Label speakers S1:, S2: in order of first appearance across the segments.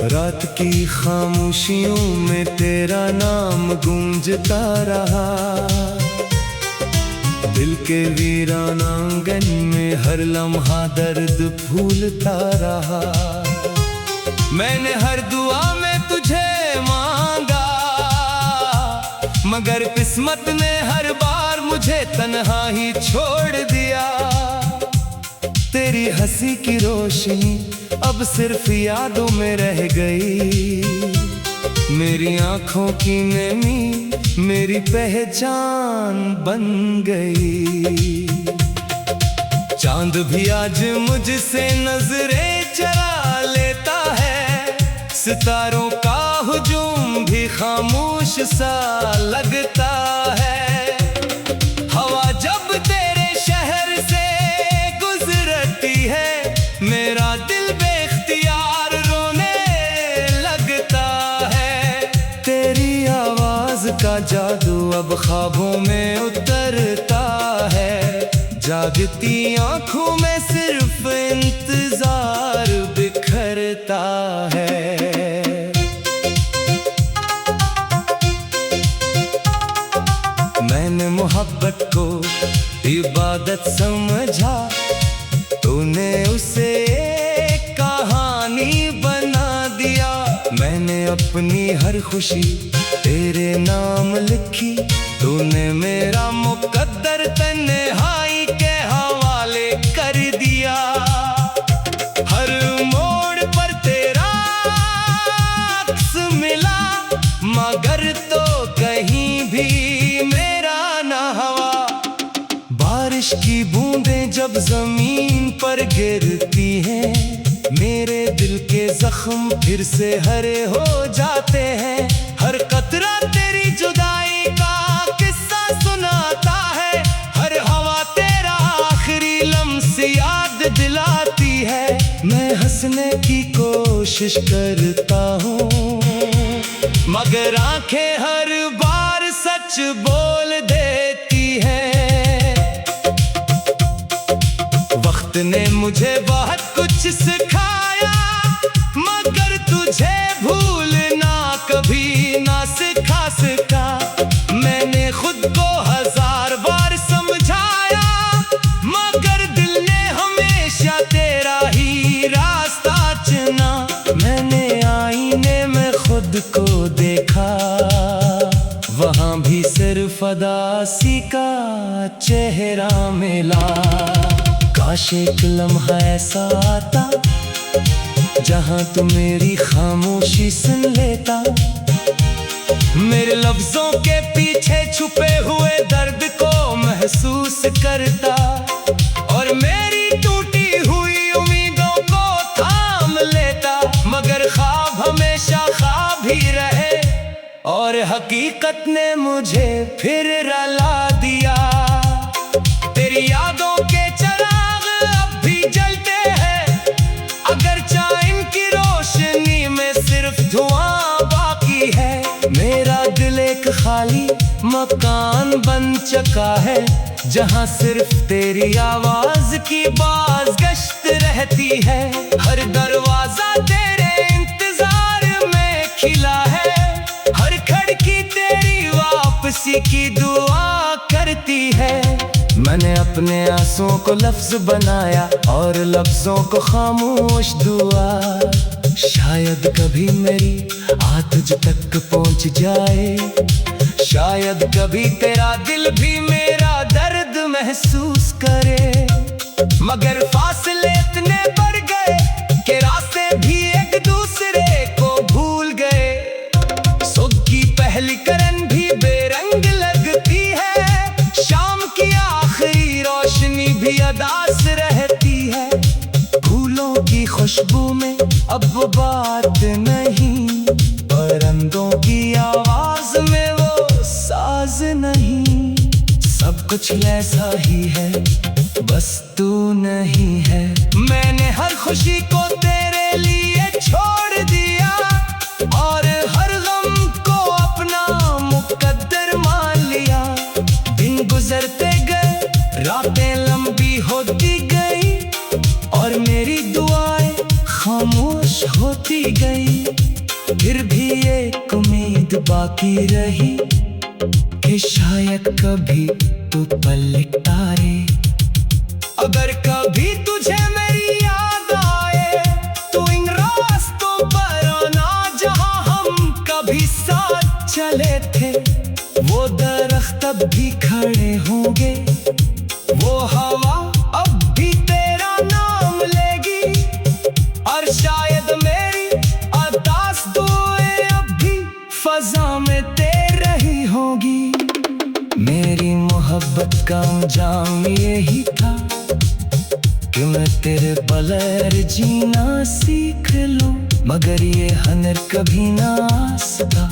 S1: रात की खामोशियों में तेरा नाम गूंजता रहा, दिल के वीराना आंगन में हर लम्हा दर्द फूलता रहा। मैंने हर दुआ में तुझे मांगा, मगर किस्मत ने हर बार मुझे तन्हा ही छोड़ दिया। तेरी हंसी की रोशनी अब सिर्फ यादों में रह गई, मेरी आंखों की नमी मेरी पहचान बन गई। चांद भी आज मुझसे नजरें चरा लेता है, सितारों का हुजूम भी खामोश सा लगता है। हवा जब तेरे शहर से गुजरती है, मेरा दिल बेख्तियार रोने लगता है। तेरी आवाज का जादू अब ख्वाबों में उतरता है, जागती आंखों में सिर्फ इंतजार बिखरता है। मैंने मोहब्बत को इबादत समझा, तूने उसे एक कहानी बना दिया। मैंने अपनी हर खुशी तेरे नाम लिखी, तूने मेरा मुकद्दर तन्हाई के हवाले कर दिया। हर मोड़ पर तेरा अक्स मिला, मगर तो कहीं भी मेरा न हवा। बारिश की बूंदें जब जमीन पर गिरती हैं, मेरे दिल के जख्म फिर से हरे हो जाते हैं। हर कतरा तेरी जुदाई का किस्सा सुनाता है, हर हवा तेरा आखिरी लम्स याद दिलाती है। मैं हंसने की कोशिश करता हूँ, मगर आंखें हर बार सच बोल देती हैं। वक्त ने मुझे बहुत कुछ सिखाया, मगर तुझे भूलना कभी ना सिखा सका। मैंने खुद को हजार बार समझाया, मगर दिल ने हमेशा तेरा ही रास्ता चुना। मैंने आईने में खुद को देखा, वहाँ भी सिर्फ अदासी का चेहरा मिला। काश एक लम्हा ऐसा आता, जहाँ तू मेरी खामोशी सुन लेता, मेरे लफ्जों के पीछे छुपे हुए दर्द को महसूस करता, और मेरी टूटी हुई उम्मीदों को थाम लेता। मगर ख्वाब हमेशा ख्वाब ही रहे, और हकीकत ने मुझे फिर रुला दिया। तेरी यादों के चिराग अब भी जलते हैं, अगर चाहे इनकी रोशनी में सिर्फ धुआं बाकी है। मेरा दिल एक खाली मकान बन चुका है, जहाँ सिर्फ तेरी आवाज की बाज़गश्त रहती है। हर दरवाजा तेरे इंतजार में खिला है, हर खिड़की तेरी वापसी की दुआ करती है। मैंने अपने आंसुओं को लफ्ज बनाया, और लफ्जों को खामोश दुआ। शायद कभी मेरी आह तुझ तक पहुंच जाए, शायद कभी तेरा दिल भी मेरा दर्द महसूस करे। मगर फासले इतने बढ़ गए कि रास्ते भी एक दूसरे को भूल गए। सुबह की पहली किरण भी बेरंग लगती है, शाम की आखिरी रोशनी भी अदास रहती है। फूलों की खुशबू में अब वो बात नहीं, परिंदों की आवाज में वो साज नहीं। सब कुछ ऐसा ही है, बस तू नहीं है। मैंने हर खुशी को तेरे लिए छोड़ दिया, रातें लंबी होती गई और मेरी दुआएं खामोश होती गई। फिर भी एक उम्मीद बाकी रही कि शायद कभी तू पलटाए। अगर कभी तुझे मेरी याद आए तो इन रास्तों पर आना जहां हम कभी साथ चले थे। वो दरख्त अब भी खड़े होंगे, वो हवा अब भी तेरा नाम लेगी और शायद मेरी अरदास दुआएं अब भी फजा में तेर रही होगी। मेरी मोहब्बत का अंजाम यही था कि मैं तेरे बगैर जीना सीख लूं, मगर ये हनर कभी ना आ सका।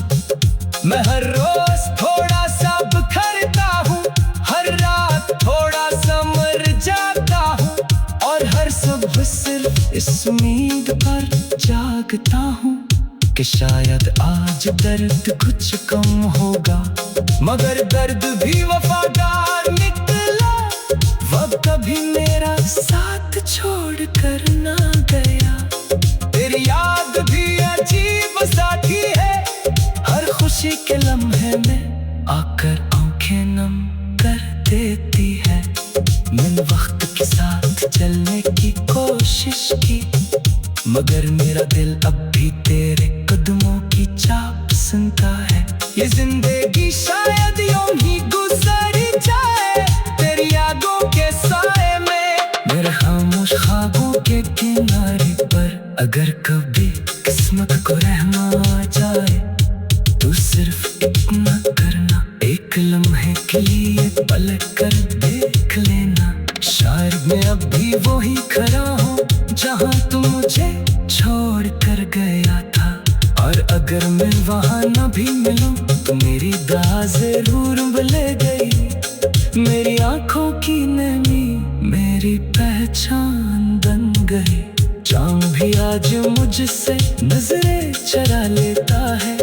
S1: मैं हर रोज थोड़ा सा बिखरता हूँ, हर रात थोड़ा सा मर जाता हूँ और हर सुबह सिर्फ इस उम्मीद पर जागता हूँ कि शायद आज दर्द कुछ कम होगा। मगर दर्द भी वफादार निकला, वो कभी मेरा साथ छोड़ कर ना गया। तेरी याद भी अजीब साथी है, हर खुशी के लम्हे में आकर आंखें नम कर देती है। मैंने वक्त के साथ चलने की कोशिश की, मगर मेरा दिल अब भी तेरे कदमों की चाप सुनता है। ये जिंदगी शायद यूं ही गुजर जाए तेरी यादों के साए में। मेरे खामोश ख्वाबों के किनारे पर अगर कभी किस्मत को रहमा आ जाए तो सिर्फ इतना करना, एक लम्हे के लिए पलट कर देख लेना। शायद मैं अब भी वही खड़ा हूँ जहाँ तू मुझे छोड़ कर गया था, और अगर मैं वहाँ न भी मिलूं तो मेरी दुआ जरूर मिले गई। मेरी आंखों की नमी मेरी पहचान बन गई। चांद भी आज मुझसे नजरें चरा लेता है,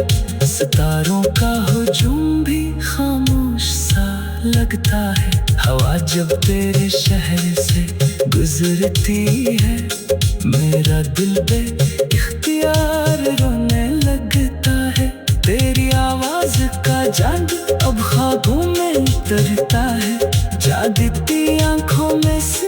S1: सितारों का हुजूम भी खामोश सा लगता है। हवा जब तेरे शहर से गुजरती है, मेरा दिल पे इख्तियार रोने लगता है। तेरी आवाज का जादू अब ख्वाबों में उतरता है, जागती आंखों में से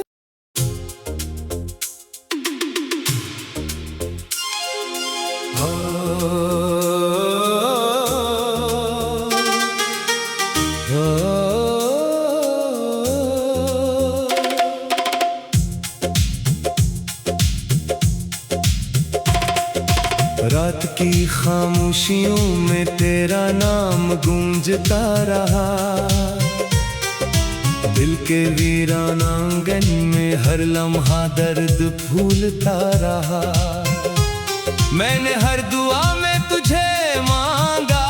S1: रात की खामोशियों में तेरा नाम गूंजता रहा। दिल के वीरान आंगन में हर लम्हा दर्द फूलता रहा। मैंने हर दुआ में तुझे मांगा,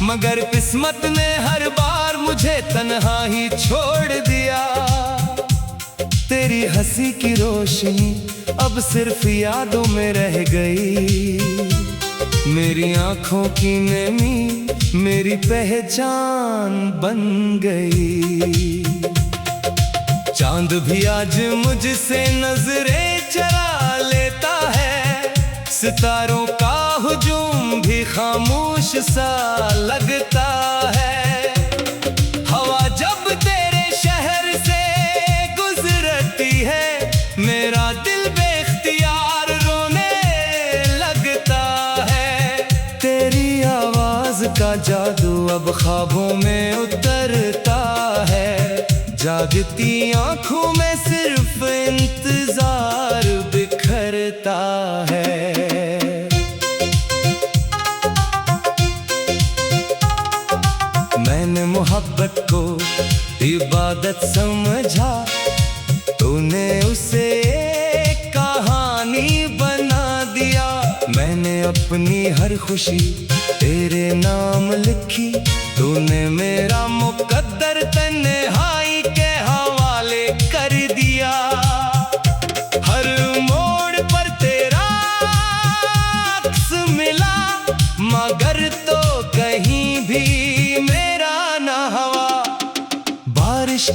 S1: मगर किस्मत ने हर बार मुझे तन्हा ही छोड़ दिया। तेरी हंसी की रोशनी अब सिर्फ यादों में रह गई। मेरी आंखों की नमी मेरी पहचान बन गई। चांद भी आज मुझसे नजरें चरा लेता है, सितारों का हुजूम भी खामोश सा लगता है। हवा जब तेरे शहर से गुजरती है, मेरा दिल बेख्तियार रोने लगता है। तेरी आवाज का जादू अब ख्वाबों में उतरता है, जागती आंखों में सिर्फ इंतजार बिखरता है। मैंने मोहब्बत को इबादत समझा, तूने उसे एक कहानी बना दिया। मैंने अपनी हर खुशी तेरे नाम लिखी, तूने मेरा मुकद्दर तन्हाई के हवाले कर दिया। हर मोड़ पर तेरा अक्स मिला, मगर तो कहीं भी मेरा ना हवा। बारिश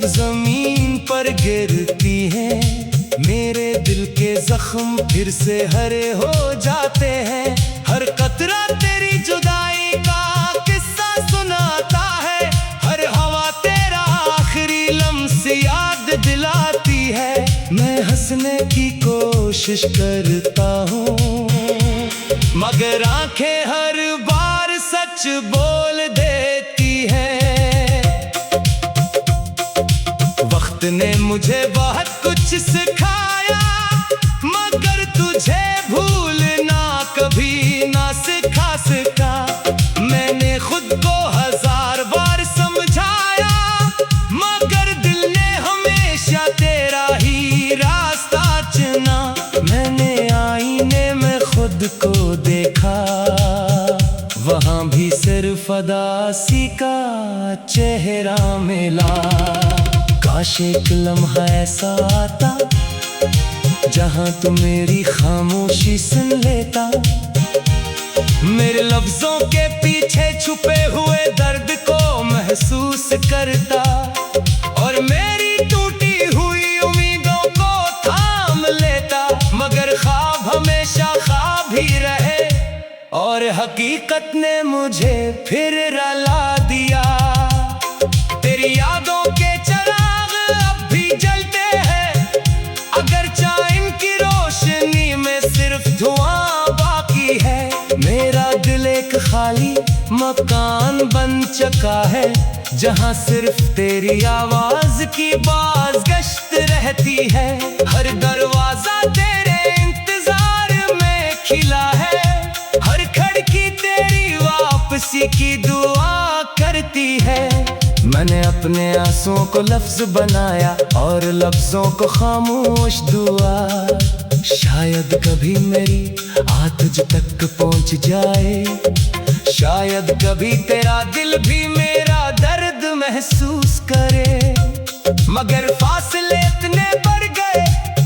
S1: जमीन पर गिरती हैं, मेरे दिल के जख्म फिर से हरे हो जाते हैं। हर कतरा तेरी जुदाई का किस्सा सुनाता है, हर हवा तेरा आखिरी लम्स याद दिलाती है। मैं हंसने की कोशिश करता हूँ, मगर आंखें हर बार सच बोल देती हैं। वक्त ने मुझे बहुत कुछ सिखाया, मगर तुझे भूलना कभी ना सिखा सका। मैंने खुद को 1000 बार समझाया, मगर दिल ने हमेशा तेरा ही रास्ता चुना। मैंने आईने में खुद को देखा, वहाँ भी सिर्फ अदासी का चेहरा मिला। काश एक लम्हा ऐसा आता, जहाँ तू मेरी खामोशी सुन लेता, मेरे लफ्जों के पीछे छुपे हुए दर्द को महसूस करता, और मेरी टूटी हुई उम्मीदों को थाम लेता। मगर ख्वाब हमेशा ख्वाब ही रहे, और हकीकत ने मुझे फिर रुला दिया। तेरी यादों के चिराग अब भी जलते हैं, अगरचे इनकी रोशनी में सिर्फ धुआं बाकी है। मेरा दिल एक खाली मकान बन चुका है, जहाँ सिर्फ तेरी आवाज की बाज़गश्त रहती है। हर दरवाजा तेरे इंतजार में खिला है, हर खिड़की तेरी वापसी की दुआ करती है। मैंने अपने आंसुओं को लफ्ज बनाया, और लफ्जों को खामोश दुआ। शायद कभी मेरी आह तुझ तक पहुंच जाए, शायद कभी तेरा दिल भी मेरा दर्द महसूस करे। मगर फासले इतने बढ़ गए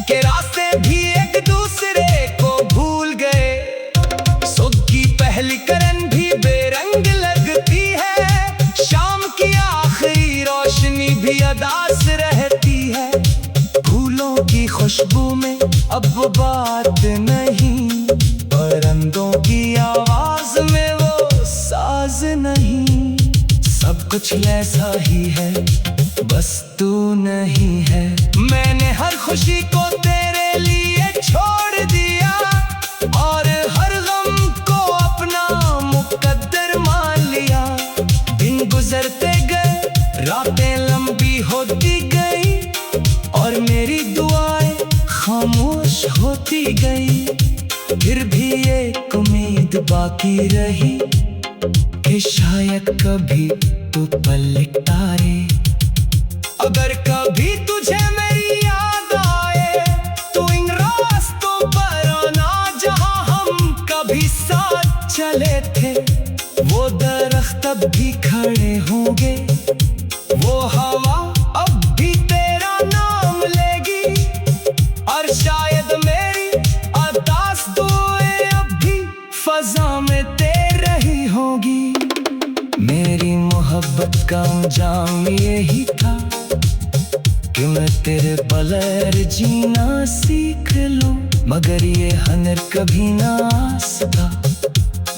S1: कि रास्ते भी एक दूसरे को भूल गए। सुबह की पहली किरण भी बेरंग लगती है, शाम की आखिरी रोशनी भी अदास रहती है। फूलों की खुशबू में अब वो बात नहीं, परिंदों की आवाज में वो साज नहीं। सब कुछ ऐसा ही है, बस तू नहीं है। मैंने हर खुशी को तेरे लिए छोड़ दिया, और हर गम को अपना मुकद्दर मान लिया। दिन गुजरते गए, रातें लंबी होती गई, और मेरी दुआएं खामोश होती गई। फिर भी एक उम्मीद बाकी रही, कि शायद कभी तू पलट आए। अगर कभी तुझे मेरी याद आए, तो इन रास्तों पर आना जहां हम कभी साथ चले थे। वो दरख्त अब भी खड़े होंगे, वो हवा अब भी तेरा नाम लेगी, और शायद मेरी अरदास दुआएं अब भी फजा में तैर रही होगी। मेरी मोहब्बत का अंजाम यही था, कि मैं तेरे बगैर जीना सीख लूं, मगर ये हुनर कभी ना आ सका।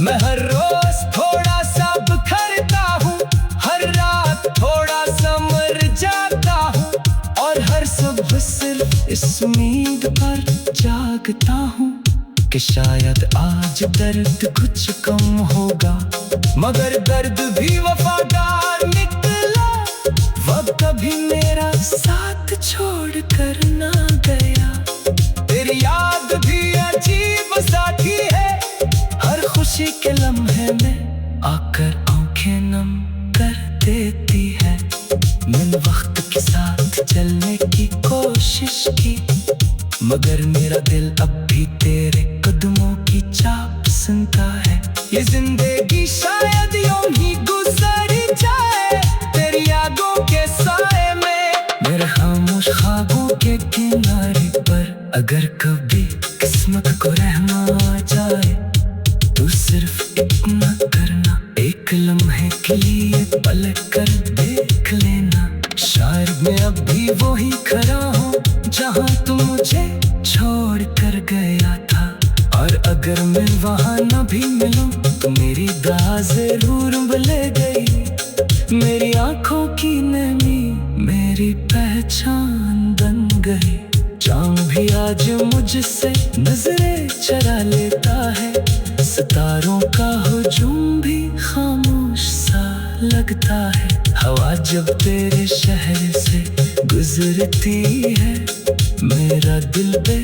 S1: मैं हर रोज थोड़ा सा बिखरता हूँ, हर रात थोड़ा सा मर जाता हूँ, और हर सुबह सिर्फ इस उम्मीद पर जागता हूँ, कि शायद आज दर्द कुछ कम होगा। मगर दर्द भी वफादार निकला, वो कभी मेरा साथ छोड़ कर ना गया। तेरी याद भी अजीब साथी है, हर खुशी के लम्हे में आकर आंखें नम कर देती है। मैंने वक्त के साथ चलने की कोशिश की, मगर मेरा दिल अब भी तेरे कदमों की चाप सुनता है। ये जिंदगी शायद यूं ही गुजर जाए, तेरी यादों के साए में, मेरे खामोश ख्वाबों के किनारे पर। अगर कभी किस्मत को रहना आ जाए, तो सिर्फ इतना करना, एक लम्हे के लिए पलट कर देख लेना। शायद मैं अब भी वही खड़ा हूँ जहाँ तुम मुझे छोड़ कर गया था। और अगर मैं वहाँ न भी मिलूं तो मेरी दुआ जरूर ले गई। मेरी आंखों की नमी मेरी पहचान बन गई। चांद भी आज मुझसे नजरें चरा लेता है। सितारों का हुजूम भी खामोश सा लगता है। हवा जब तेरे शहर से गुजरती है, मेरा दिल बे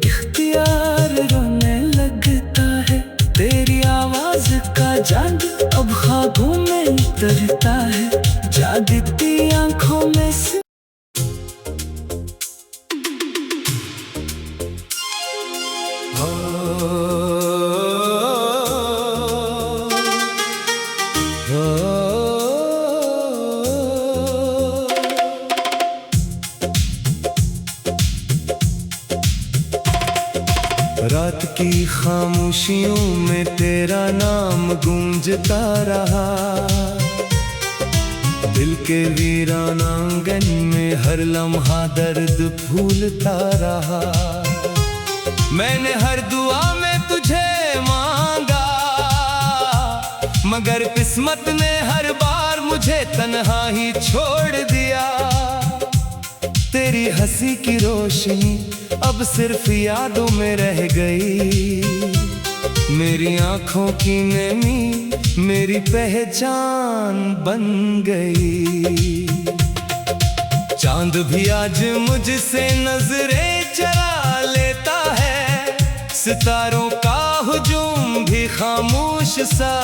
S1: इख्तियार रोने लगता है। तेरी आवाज का जादू अब ख्वाबों में उतरता है। जागती आंखों में से रात की खामोशियों में तेरा नाम गूंजता रहा। दिल के वीरान आंगन में हर लम्हा दर्द फूलता रहा। मैंने हर दुआ में तुझे मांगा, मगर किस्मत ने हर बार मुझे तन्हा ही छोड़ दिया। तेरी हंसी की रोशनी अब सिर्फ यादों में रह गई। मेरी आंखों की नमी मेरी पहचान बन गई। चांद भी आज मुझसे नजरें चरा लेता है। सितारों का हुजूम भी खामोश सा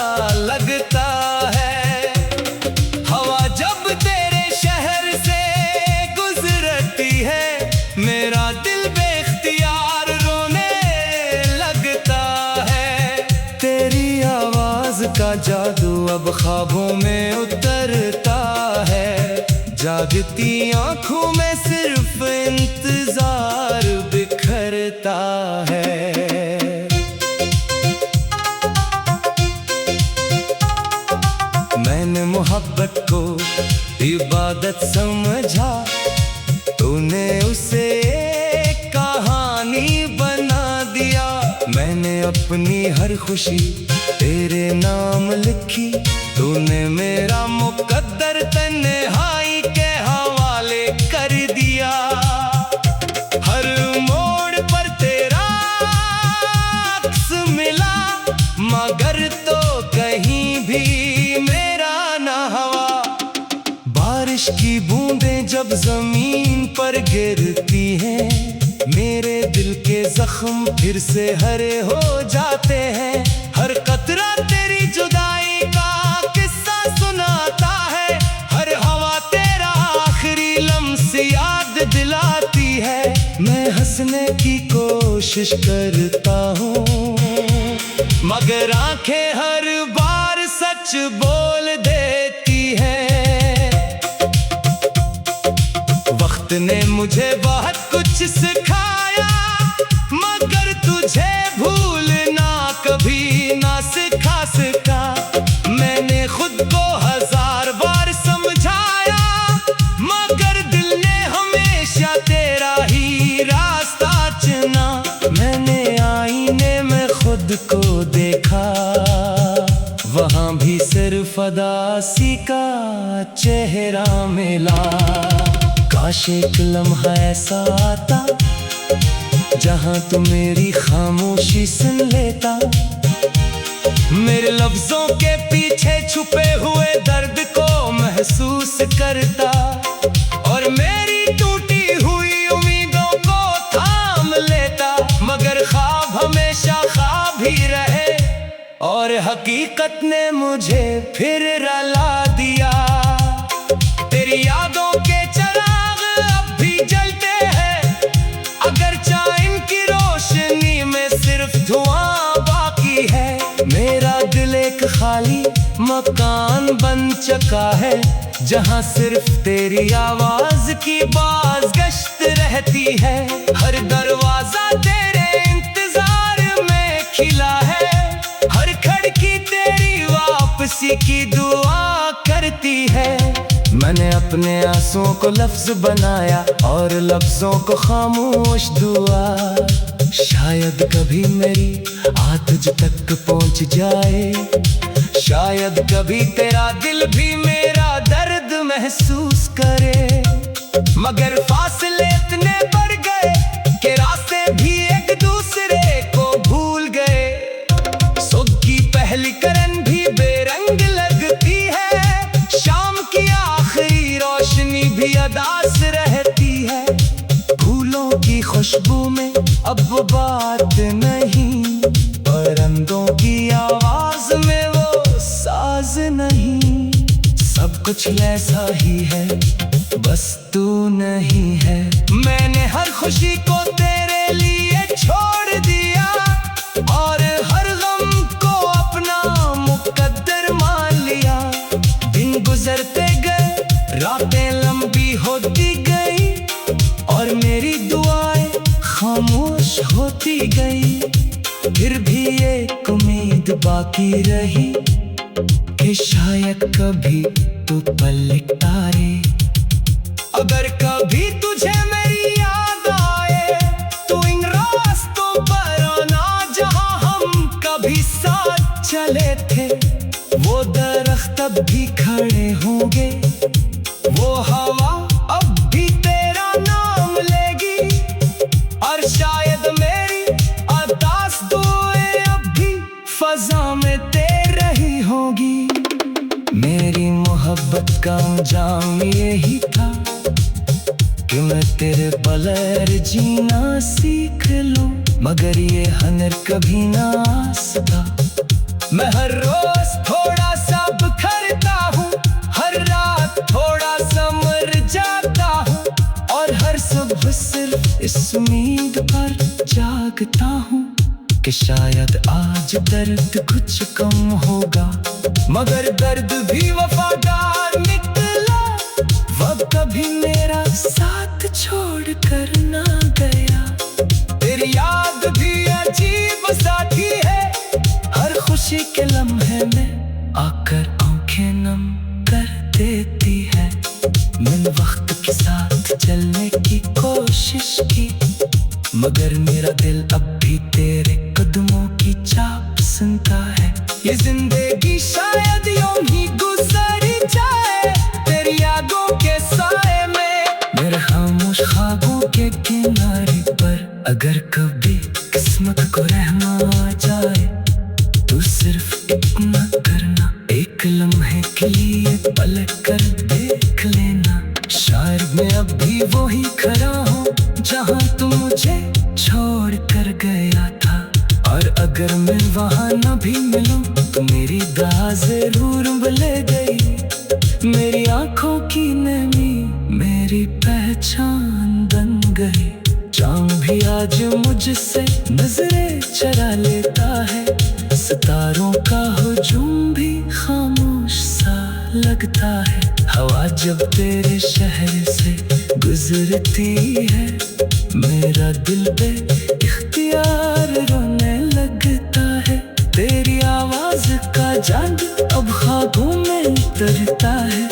S1: लगता है। हवा जब तेरे शहर से गुजरती है, मेरा दिल बेख्तियार रोने लगता है। तेरी आवाज का जादू अब ख्वाबों में उतरता है। जागती आंखों में सिर्फ इंतजार बिखरता है। मैंने मोहब्बत को इबादत समझा, तूने उसे एक कहानी बना दिया। मैंने अपनी हर खुशी तेरे नाम लिखी। तूने मेरा मुकद्दर तन्हाई के हवाले कर दिया। हर मोड़ पर तेरा अक्स मिला, मगर तो कहीं भी मेरा ना हवा। बारिश की बूंदें जब जमीन पर गिरती हैं, मेरे दिल के जख्म फिर से हरे हो जाते हैं। हर कतरा तेरी जुदाई का किस्सा सुनाता है। हर हवा तेरा आखिरी लम्स याद दिलाती है। मैं हंसने की कोशिश करता हूँ, मगर आंखें हर बार सच बोल देती हैं। वक्त ने मुझे बहुत कुछ सिखाया, मगर तुझे भूलना कभी ना सिखा सका। मैंने खुद को हजार बार समझाया, मगर दिल ने हमेशा तेरा ही रास्ता चुना। मैंने आईने में खुद को देखा, वहाँ भी सिर्फ अदासी का चेहरा मिला। काश एक लम्हा ऐसा आता जहाँ तू मेरी खामोशी सुन लेता। मेरे लफ्जों के पीछे छुपे हुए दर्द को महसूस करता, और मेरी टूटी हुई उम्मीदों को थाम लेता। मगर ख्वाब हमेशा ख्वाब ही रहे, और हकीकत ने मुझे फिर रुला दिया। तेरी यादों के चिराग अब भी जलते हैं, अगर चाहे इनकी रोशनी में सिर्फ धुआं बाकी है। मेरा दिल एक खाली मकान बन चुका है, जहाँ सिर्फ तेरी आवाज की बाज़गश्त रहती है। हर दरवाजा तेरे इंतजार में खिला है, हर खिड़की तेरी वापसी की दुआ करती है। मैंने अपने आंसुओं को लफ्ज बनाया और लफ्जों को खामोश दुआ। शायद कभी मेरी आह तुझ तक पहुंच जाए, शायद कभी तेरा दिल भी मेरा दर्द महसूस करे। मगर फासले इतने बढ़ गए कि रास्ते भी एक दूसरे को भूल गए। सुबह की पहली किरण भी बेरंग लगती है, शाम की आखिरी रोशनी भी अदास रहती है। फूलों की खुशबू में अब वो बात नहीं, परिंदों की आवाज में वो साज नहीं। सब कुछ ऐसा ही है, बस तू नहीं है। मैंने हर खुशी को तेरे लिए छोड़ दिया और हर गम को अपना मुकद्दर मान लिया। दिन गुजरते गए, रातें लंबी होती गई और मेरी दुआएं खामोश होती गई। फिर भी एक उम्मीद बाकी रही कि शायद कभी तू पलट आए। अगर कभी तुझे मेरी याद आए तो इन रास्तों पर आना जहां हम कभी साथ चले थे। वो दरख्त अब भी खड़े होंगे, वो हवा अब भी तेरा नाम लेगी और शायद मेरी अरदास दुआएं अब भी फजा में तेर रही होगी। मेरी मोहब्बत का अंजाम यही था कि मैं तेरे बगैर जीना सीख लूं, मगर ये हनर कभी ना आसता। मैं हर रोज थोड़ा सा बिखरता हूँ, हर रात थोड़ा सा मर जाता हूँ और हर सुबह सिर्फ इस उम्मीद पर जागता हूँ कि शायद आज दर्द कुछ कम होगा। मगर दर्द भी वफादार निकला, वो कभी मेरा साथ छोड़ कर ना गया। तेरी याद भी अजीब साथी है, हर खुशी के लम्हे में आकर आंखें नम कर देती है। मैंने वक्त के साथ चलने की कोशिश की, मगर मेरा दिल अब भी तेरे कदमों की चाप सुनता है। ये जिंदगी शायद यूं ही गुजर जाए तेरी यादों के साए में, मेरे खामोश ख्वाबों के किनारे पर। अगर कभी किस्मत को रहना आ जाए तो सिर्फ इतना करना, एक लम्हे के लिए पलट कर देख लेना। शायद मैं अब भी वही खड़ा हूँ जहाँ तू मुझे छोड़ कर गया था, और अगर मैं वहाँ न भी मिलूं तो मेरी दुआ जरूर ले गई। मेरी आंखों की नमी मेरी पहचान बन गई। चांद भी आज मुझसे नजरें चरा लेता है, सितारों का हुजूम भी खामोश सा लगता है। हवा जब तेरे शहर से गुजरती है, मेरा दिल पे इख्तियार रोने लगता है। तेरी आवाज का जादू अब ख्वाबों में उतरता है।